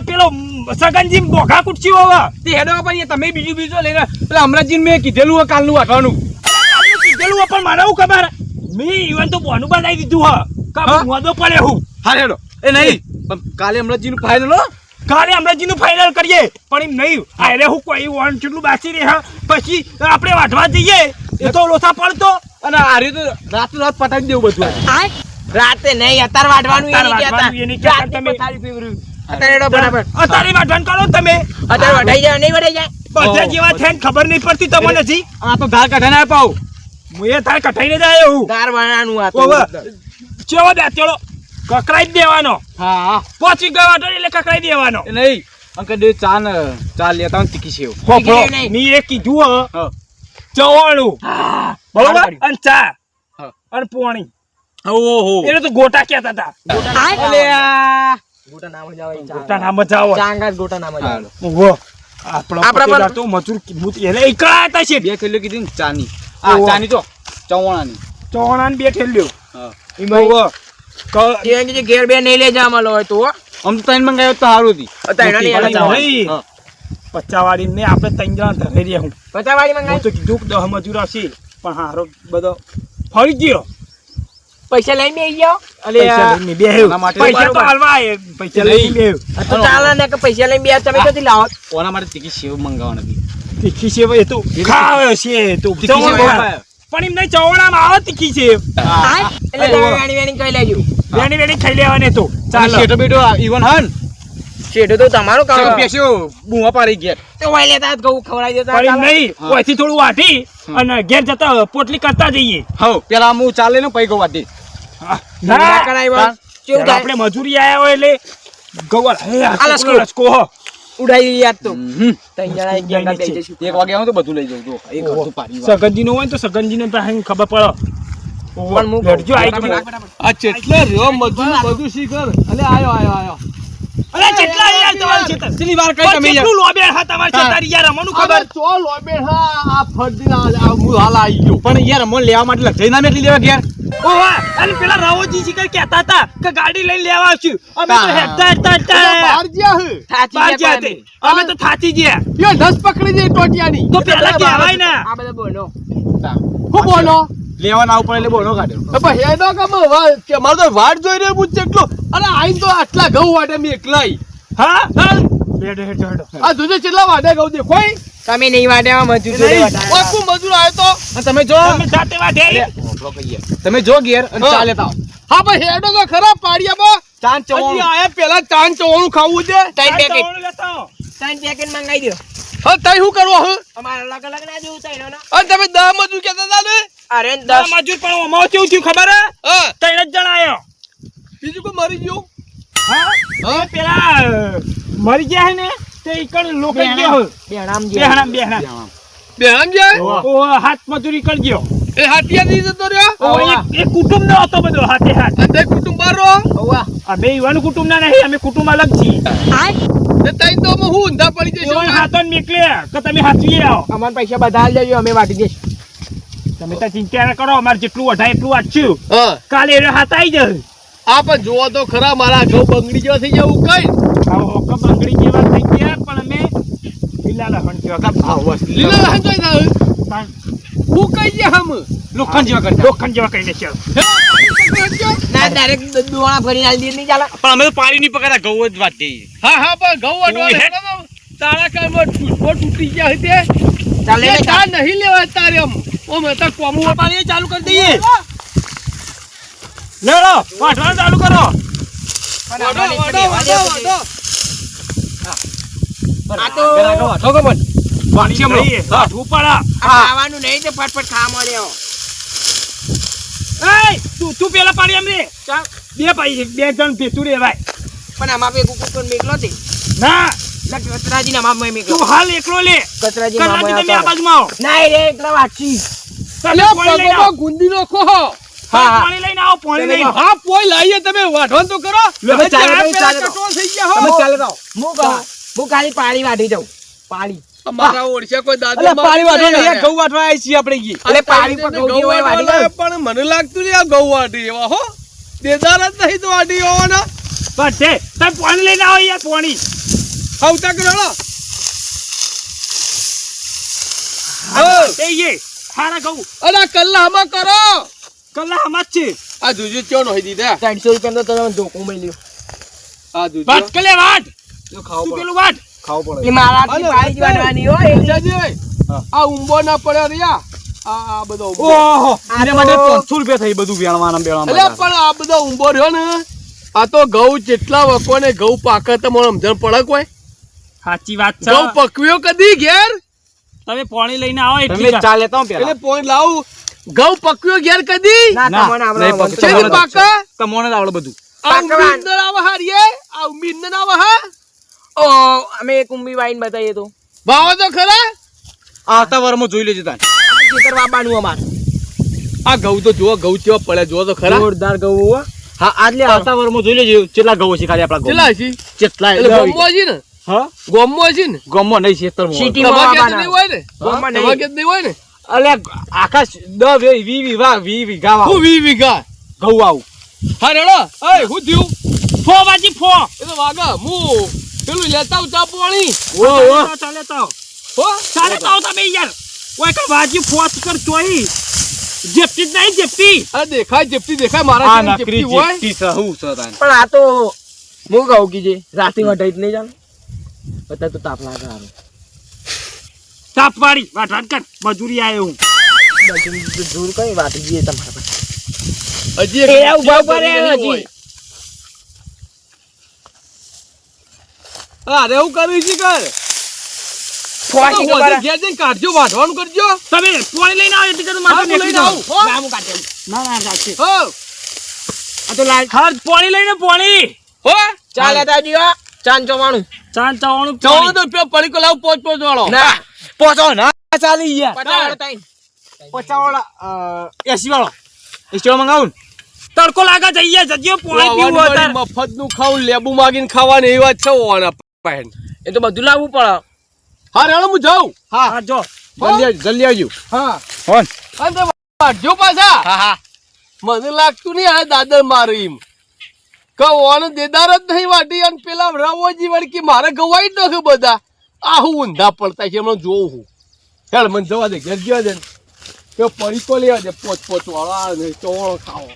પેલો સગનજી બોઘા કુટછી હવે તે હેડો પણ તમે બીજું લઈને પેલા અમરાજી મેં કીધેલું કાલનું વાટવાનું કીધેલું પણ મને શું ખબર મેં ઈવન તો બોનું બનાવી દીધું હ મોદો પડે હું હા હેડો એ નહીં કાલે અમરાજી નું ફાઇનલ કાલે અમરાજી નું ફાઇનલ કરીએ પણ એમ નહીં અરે હું કોઈ વોન કેટલું બાકી રહે પછી આપણે વાટવા જઈએ એ તો લોસા પડતો અને આરે તો રાત પટાવી દેવું બધું રાતે નહીં અત્યારે વાટવાનું તમે અત્યારે બરાબર અત્યારે વાટવાનું કરો તમે અત્યારે વઢાઈ જાય નહીં વઢાઈ જાય બધા જેવા થઈને ખબર નહીં પડતી તમને નથી આ તો ધાર કઢા ના પાવ હું એ ધાર કઠાઈને જ આવ્યો હું દાર બનાવવાનું આ ઓવે ચેવો દે ચલો કકરાઈ જ દેવાનો હા પહોંચી ગયો એટલે કકરાઈ દેવાનો એ નહીં અંકલ દે ચા લેતા તીખી છે હોપો ની એક કીધું ચવાણું બરોબર અને ચા અને પોણી ઓહો એને તો ગોટા કહેતા હતા અલે આ ગોટા નામ જ આવે ગોટા ના મજા આવે ચાંગા ગોટા નામ જ આવે ઓહો આપણા તો મજૂર કીધું એટલે એકલા હતા છે બે થેલીઓ કીધી ને ચાની આ ચાની તો ચવાણાની બે ઠેલ્યો હા એમાં જે ઘેર બે નહીં લઈ જા મળો હોય તો આમ તો તૈન મંગાયો તો સારું હતી નહીં પચાવાળી ને આપણે ત્રણ જણા ધરે રહ્યા હું પચાવાળી હું મંગાવી તો કીધું 10 મજૂર હશે પણ હારો બધો ફરી ગયો પૈસા લઈને બેસી જાઓ અલે પૈસા લઈને બેહ્યો પૈસા તો હાલવા પૈસા લઈને બેહ્યો તો ચાલે ને કે પૈસા લઈને બે તમે ક્યાંથી લાવો ઓના માટે તીખી સેવ મંગાવવાની હતી તીખી સેવ એ તો ખાવે છે તો પણ એમ નહીં ચવાણામાં આવે તીખી સેવ એટલે તમે વેણી વેણી કઈ લેજો વેણી ખાઈ લેવાને તો ચાલો શેઠો બેટો ઈવન હન શેઠો તો તમારું કામ પેસ્યો બુવા પાડી ગયા તો વાય લેતા ઘઉં ખવડાવી દેતા પણ નહીં ઓયથી થોડું વાટી અને ઘેર જતા પોટલી કરતા જઈએ હવ પેલા હું ચાલે ને પૈ ગો વાટી ના કરાવ્યા કેવું થાય આપણે મજૂરી આયા હોય એટલે ગવર હે આલસકો. આલસકો હો ઉડાઈ યાદ તો તઈ જણા એક ગંગા દઈ જઈશું 1 વાગે આવું તો બધું લઈ જાઉં તો એક હતું પારી સગનજી નો હોય તો સગનજી ને પાસે ખબર પડે પણ હું લડજો આઈ આ ચેટલે રહ્યો મજૂર બધું શીખર અલે આયો અરે કેટલા યાર તમાર છે કેટલી વાર કઈ તમે કેટલું લોબે હા તમાર છે તારી યાર અમનું ખબર ચો લોબે હા આ ફરદીના આ મુ હાલ આવી ગયો પણ યાર મો લેવા માટે લઈ ના મેટલી લેવા ઘેર ઓવા અને પેલા રાવોજી શિકર કહેતા હતા કે ગાડી લઈને લેવા આવશું અમે તો હેડતા બહાર ગયા હે થાચી ગયા તે અમે તો થાચી ગયા યો દસ પકડી દે ટોટિયાની તો પેલા કહેવાય ને આ બધા બોલો હું બોલો લેવા ના ઉપર એટલે બોલો કાઢ્યો પણ હેડો કમ કે માર તો વાટ જોઈ રહ્યો પૂછ એટલો અરે આઈ તો આટલા ઘઉં વાટે મે એકલાઈ હા બેડે હેડો આ દુજે કેટલા વાટે ઘઉં દેખોય તમે નહીં વાડ્યા મજૂર જોડે વાડ્યા ઓકુ મજૂર આયો તો અને તમે જો તમે જાતે વાઢે તમે જો ઘેર અને ચા લેતા હા ભાઈ હેડો તો ખરા પાડિયામાં ચાંદ ચવાણું આયા પેલા ચાંદ ચવાણું ખાવું દે ત્રણ પેકેટ મંગાવી દો હા તઈ શું કરવો હ અમારે અલગ અલગ ના જેવું થાય ને અને તમે 10 મજૂર કહેતા હતા ને અરે 10 મજૂર પણ અમાવ કેવું થયું ખબર હે હા ત્રણ જ જણા આયો બીજું કોઈ મરી ગયું હા પેલા મરી ગયા હે ને તે ઈકણ લોકો ગયો બેણામ બેહામ જાય ઓ હાથ મજૂરી કરી ગયો એ હાટિયા દી જતો રહ્યો એ કુટુંબ નો હતો બધો હાથે હાથ અને કુટુંબ બારો ઓવા અમે ઈવાનું કુટુંબ ના નહીં અમે કુટુંબ અલગ છીએ તે તઈ તો હું ઊંધા પડી જઈશ ઈવન હાથો નીકળે કે તમે હાથવી આવો અમાર પૈસા બધા આલ દેજો અમે વાટી દઈશું તમે તો ચિંતા ના કરો અમારે જેટલું વઢાય એટલું વાંચ્યું હા કાલે એ હાથ આવી જશે આ પણ જોવો તો ખરા મારા ઘઉં બંગડી જેવા થઈ જવું કઈ હોકો બંગડી જેવા થઈ ગયા પણ અમે લીલા લહણ જેવા કા ભાવ વસ્તી લીલા લહણ જોઈ ના હું કઈ જે હમ લોખંડ જેવા કરી લોખંડ જેવા કરી દેશે ના ડાયરેક્ટ દોણા ભરીને આલ દે નહીં ચાલે પણ અમે તો પાણી ની પકડા ઘઉં જ વાટી હા પણ ઘઉં વાટવા તારા કામમાં ફૂટબોલ તૂટી ગયા હતી ચાલે એ ચા નહીં લેવા તારે એમ ઓ મેં તો કોમું પાણી ચાલુ કરી દઈએ લેડો વાટવાનું ચાલુ કરો આ તો પાણી લઈએ વાટવું પડે ખાવાનું નહીં તો ફટફટ ખા મળ્યો એ તું પેલા પાણી એમ રે બે ભાઈ બે જણ ભેતું રે ભાઈ પણ આમાં બે કુકુર મેકલો તે ના કચરાજી ના મામા મેકલો તું હાલ એકલો લે કચરાજી કચરાજી તમે આ બાજુમાં આવો ના રે એકલા વાચી તમે પાણી લઈને આવો ગુંદી નો ખો પાણી લઈને આવો પાણી લઈને આવો હા પોઈ લાવીએ તમે વાઢવાનું તો કરો તમે ચાલે કટોળ થઈ ગયા હો તમે ચાલે રહો હું ખાલી પાણી વાઢી જાઉં પાણી અમારા ઓળખ્યા કોઈ દાદા અલે પાણી વાઢો નહીં ઘઉં વાટવા આવી છીએ આપણે ઈ અલે પાણી પર ઘઉં હોય વાઢી જાઉં પણ મને લાગતું નહીં આ ઘઉં વાટી એવા હો દેદાર જ નહીં તો વાટી હોવાના બધે તમે પાણી લઈને આવો યાર પાણી આવતા કરો એ હારા કહું અરે કલ્લા હમા કરો કલ્લા હમા જ છે આ જુજુ ચો નો દીધા 300 રૂપિયા તો તમે ધોકો મળ્યો આ જુજુ વાટ કલે વાટ જો ખાવ તું પડે પેલું વાટ ખાવ પડે એ મારાથી પાણી જ વાળવાની હોય જાજી આ ઉંબો ના પડ્યા રહ્યા આ બધો ઉંબો ઓહો આને માટે 500 રૂપિયા થઈ બધું વેણવાના એટલે પણ આ બધો ઉંબો રહ્યો ને આ તો ઘઉં જેટલા વકો ને ઘઉં પાકે તો મને સમજણ પડે કોઈ સાચી વાત છે ઘઉં પકવ્યો કદી ઘેર તમે પાણી લઈને આવો તમે એટલી ચા લેતા હો પેલા એટલે પોઈન્ટ લાવું ઘઉં પકવ્યો ઘેર કદી ના તમને આવડે નહીં છે તમને પાકે તમને જ આવડે બધું આ ઉંબી અંદર આવે હારીએ આ ઉંબી અંદર આવે હા ઓ અમે એક ઉંબી વાઈન બતાવીએ તો ભાવો તો ખરા આવતા વારમાં જોઈ લેજો તાન ખેતર વાપવાનું અમાર આ ઘઉં તો જુઓ ઘઉં કેવા પડે જુઓ તો ખરા જોરદાર ગવું હો હા આજ લે આવતા વારમાં જોઈ લેજો કેટલા ઘઉં છે ખાલી આપણા કેટલા છે કેટલા એટલે ગોમો છે ને હા ગોમો છે ને ગમો નહીં ખેતરમાં સિટી તમારે વાપવાના. નહીં હોય ને ગોમમાં નહીં. તમારે નહીં હોય ને અલે આખા 10 20 વીઘા હું 20 વીઘા ઘઉં આવું હા રેડો એ હું થયું ફો બાજી ફો એ તો વાગા હું પેલું લેતા આવું ચા પાણી ચાલે તો હો ચાલે તો તમે યાર ઓય કા બાજી ફોસ કર ચોઈ જેપતી જ નહીં જેપતી આ દેખાય જેપટી દેખાય મારા આ જેમ નકરી જેપટી હોય જેટલી સહુ છે તાન પણ આ તો હું કહું કીજે રાતે વટાઈ જ નહીં જાણ બતા તો તાપ લાગે હારું તાપ વાળી વાટ કર મજૂરી આયો હું જોર કઈ વાટી જઈએ તમારા પાસે હજી એક એ ઉભા ઉભા રે નહીં હજી હોય. અરે એવું કર્યું છે કર ખોવાકી તો ઘેર મારા જઈને કાઢજો વાઢવાનું કરજો તમે પાણી લઈને આવો એટલે તો હા, માથે હું લઈને આવું હો. ના હું કાઢે ના ના સાચી હો આ તો લાલ હા પાણી લઈને પાણી હો ચા લેતા જીવા ચાન ચોમાણું ચાન ચાવવાનું ચૌદ રૂપિયા પડી કો લાવ પોચ પોચ વાળો ના પહોંચો ના ચાલી ગયા 50 વાળો તાઈન 50 વાળા 80 વાળો 80 વાળો મંગાવું તડકો લાગે જઈએ જજો પાણી પીવું હોય તાર. મફત નું ખાવું લેબુ માગીને ખાવાની એવી વાત છે ઓના પહેન એ તો બધું લાવવું પડે હા રેડો હું જાઉં હા જો જલ્દી આવજો હા ફોન અને વાઢજો પાછા હા હા મને લાગતું નહીં આ દાદર મારે એમ ઓને દેદાર જ નહીં વાટી અને પેલા રવોજી વળકી મારે ગવાઈ જ નથી બધા આ હું ઊંધા પડતા છે હમણાં જોઉં હું હેડ મને જવા દે ઘેર જવા દે કે પડીકો લેવા દે પોચ પોચ વાળો આ નહીં ચોળો ખાવો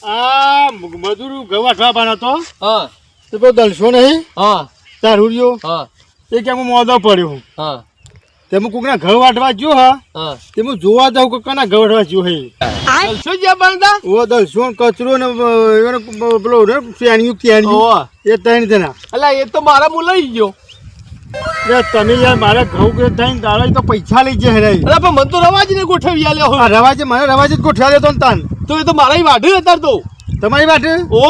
આ મજૂર ગવાઠવા પાનો તો હા તો કોઈ દલશો નહીં હા તારુડિયો હા એ કે હું મોદો પડ્યો હું હા તેમાં કોકના ઘર વાટવા ગયો હા હા તેમાં જોવા જાવ કે કના ઘર વાટવા ગયો હે શું જ્યાં બનતા ઓ દલશો ને કચરો ને એનો પેલો ને ફેણિયું ફેણિયું એ ત્રણ જણા અલા એ તો મારા મુ લઈ ગયો એ તમે યાર મારા ઘઉં કે થઈને દાડા તો પૈસા લઈ જાય રે અલા પણ મને તો રવાજ ને ગોઠવી આલ્યો આ રવાજે મને રવાજે જ ગોઠવા દેતો ને તાન તો એ તો મારા વાઢ્યું હતા તો તમારી વાટે ઓ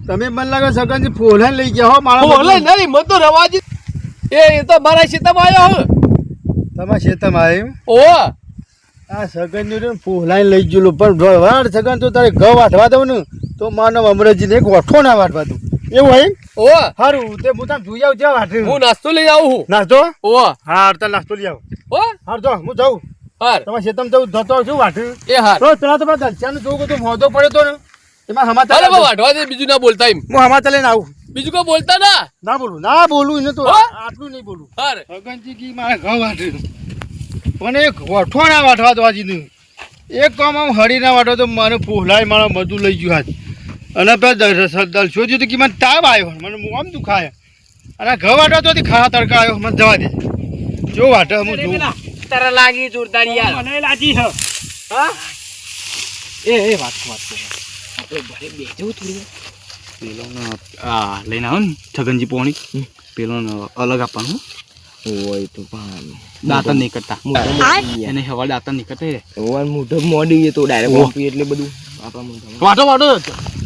તમે મને લાગે સગનજી ફોલાને લઈ ગયા હો મારા બોલે નહીં મને તો રવાજ એ તો મારા શેતામાં આવ્યો હો તમારા ખેતરમાં આવ્યું ઓ આ સગન ફોલાઈને લઈ ગયેલો પણ વાડ સગન તો તારે ઘઉં વાટવા દઉં ને તો માનવ અમરેજીને એક વઠો ના વાટવા દઉં એવું હોય ઓ સારું તે હું તને જોઈ આવું જ્યાં વાટે હું નાસ્તો લઈ આવું હું નાસ્તો ઓ હા તાર નાસ્તો લઈ આવો ઓ હાર જો હું જાઉં હાર તમારે ખેતરમાં જવું ધતો છું વાટે એ હાર તો પેલા તો પેલા દલચાનું જોવું તો મોઢો પડ્યો તો ને એમાં હમાતા અરે વાઢવા દે બીજું ના બોલતા એમ હું હમાતા લઈને આવું બીજું કોઈ બોલતા ના ના બોલું એને તો હો? આટલું નહીં બોલું હાર અગનજી કી મારે ઘઉં વાટે પણ એક વઠો ના વાટવા દવાજી નહીં એક કામ આમ હરી ના વાટો તો મને ફોલાય મારા મજૂર લઈ ગયું હાથ અને પેલા દલશોજી તો કે મને તાવ આવ્યો મને હું આમ દુખાય અને ઘઉં વાટવા તો ખાવા તડકા આવ્યો મને જવા દે જો વાટે હું જોઉં તારા લાગી જોરદાર યાર મને લાગી છે હા એ વાત આપણે ઘરે બેસવું થોડી પેલો આ લઈને આવો ને છગનજી પોણી પેલો અલગ આપવાનું ઓય તો પાન દાંતન નહીં કરતા એને હવા દાંતન નહીં કરતા ઓય મોઢો મોડી તો ડાયરેક્ટ ઓપી એટલે બધું આપણા મોઢા વાટો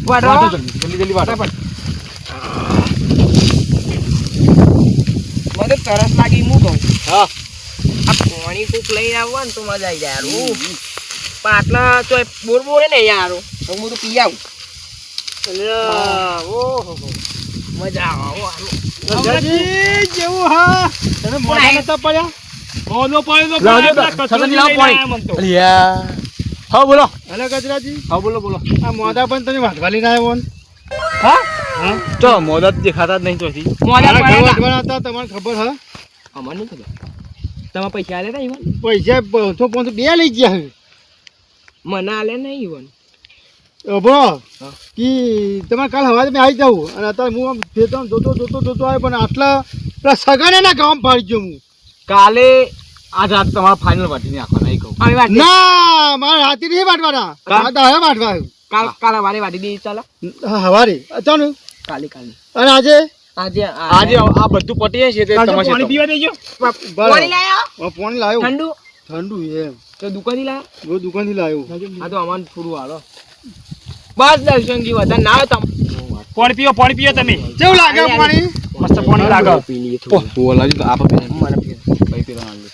વાટો જલ્દી વાટો મને તરસ લાગી હું કહું હા આ પાણી કોક લઈને આવવા ને તો મજા આવી જાય યાર પણ આટલા તો બોર બોર ને યાર હું તો પી આવું ઓહો મજા આવે જેવું હા તમે મોઢા નતા પડ્યા ઓનો પડ્યો તો લાવજો તો. કચરો છગનજી, લઈને લાવો પાણી. આયા મન તો. અલ્યા હા બોલો અલે ગજરાજી હા બોલો બોલો આ મોદા પણ તમે વાટવા લઈને આવ્યો ને હા હા ચો મોદત દેખાતા જ નહીં ચોથી મોડા મારા ઘર પડ્યા વાટવાના હતા તમને ખબર હા અમને નહીં ખબર તમે પૈસા આલે તા ઈવન પૈસા 500 બે લઈ ગયા હવે મને આલે નહીં ઈવન અભો કી તમારે કાલ હવારે મેં આવી જાઉં અને અત્યારે હું આમ ખેતર જોતો આવ્યો પણ આટલા પેલા સગાને ના ગામ ફાડી ગયો હું કાલે આજ રાત તમારા ફાઇનલ વાટી નહીં આખો નહીં કહું અમે વાટી ના મારા હાથી નહીં વાટવાના આ તો હવે વાટવા આવ્યું કાલે વારે વાટી દઈએ ચાલો હવારે અચાનક કાલે અને આજે આજે આ બધું પટી જાય છે તે કાચું તમારે પાણી પીવા દેજો પાણી લાયા પાણી લાવ્યો ઠંડુ ઠંડુ એમ તો દુકાનથી લાયા જો દુકાનથી લાવ્યો આ તો અમારે થોડું હાલો બસ દર્શનજી વધારે ના આવે પાણી પીઓ તમે કેવું લાગે પાણી મસ્ત પાણી લાગે પી લઈએ તું ઓલાજી તો આપ મને ભાઈ પેલા આલે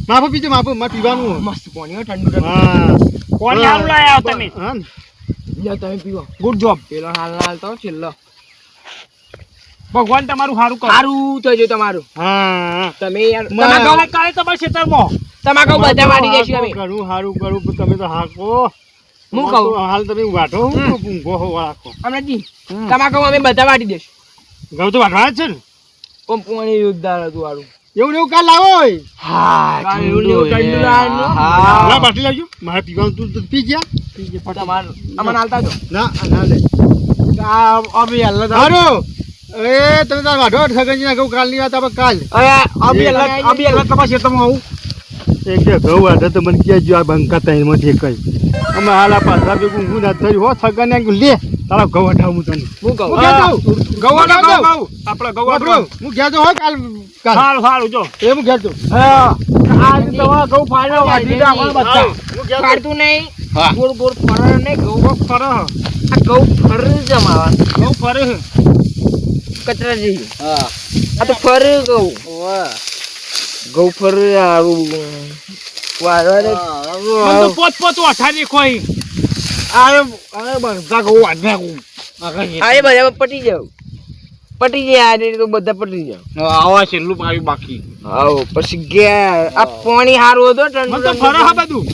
માફો પીજો માફો મારે પીવાનું મસ્ત પાણી હો, ઠંડુ ઠંડુ હા પાણી હારું લાયા તમે હા ને? લ્યો તમે પીવો ગુડ જોબ પેલો હાલ હાલ તો છેલ્લો ભગવાન તમારું સારું કરે સારું થજો તમારું હા તમે યાર મારા તમારા કાલે કાલે તમારા ખેતરમાં તમારા બધા વાટી જઈશું અમે ઘણું સારું કરું પણ તમે તો હાકો હું કહું હાલ તમે વાટો ઊંઘો હો રાખો હમણાંજી તમારા કહું અમે બધા વાટી દઈશું ઘઉં તો વાટવા જ છે ને પણ પાણી યોગદાર હતું વાળું એવું ને એવું કાલ લાવો હોય કાલે એવું ને એવું ઠંડુ લાવવાનું. ના બાટલી લાવજો મારે પીવાનું તું તો પી ગયા તમારું અમને હાલતા જો ના ના લે સારું એ તમે તાર વાટો સગનજી ના કહું કાલની વાત આપણે કાલ તમારા ખેતરમાં આવું એક બે ઘઉં વાટે તો મને કહેજો આ બંકા ત્રણમાંથી કઈ અમે હાલ આ પાછા ભેગું ઊંઘું ના થયું હો સગન ને લે તારા ઘઉં વટાવું તને હું કહું હું કહેતો ગવાડો હું કહેતો. આપણે વાપરો. ગવાડો હું કહેતો હો કાલ કાલ સારું સારું જો એ હું કહેતો આજ તમારા ઘઉં ફાડવા વાટી હું કહેતો કાઢતું નહીં હા. ગોળ ગોળ ફરે નહીં ઘઉં ફરે આ ઘઉં ફરે જમાવા બહુ ફરે કચરા જેવી હા આ તો ફરે ઘઉં ઘઉં ફરે આવું વારવારે મને તો પોત પોત વાઠાની કોઈ આ એ બધા પટી જાવ પટી જાય આ રીતે તો બધા પટી જાવ આવા છેલ્લું પાયું બાકી આવો પછી ગયા આ પાણી સારું હતું મને તો ઠંડુ ફરે હા બધું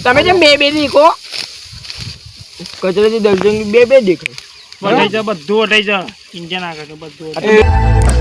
તમે જેમ બે દેખો કચરાથી દર્શન બે દેખાય વટાઈ જા બધું વટાઈ જા ચિંતા ના કરજો બધું વટાઈ જા.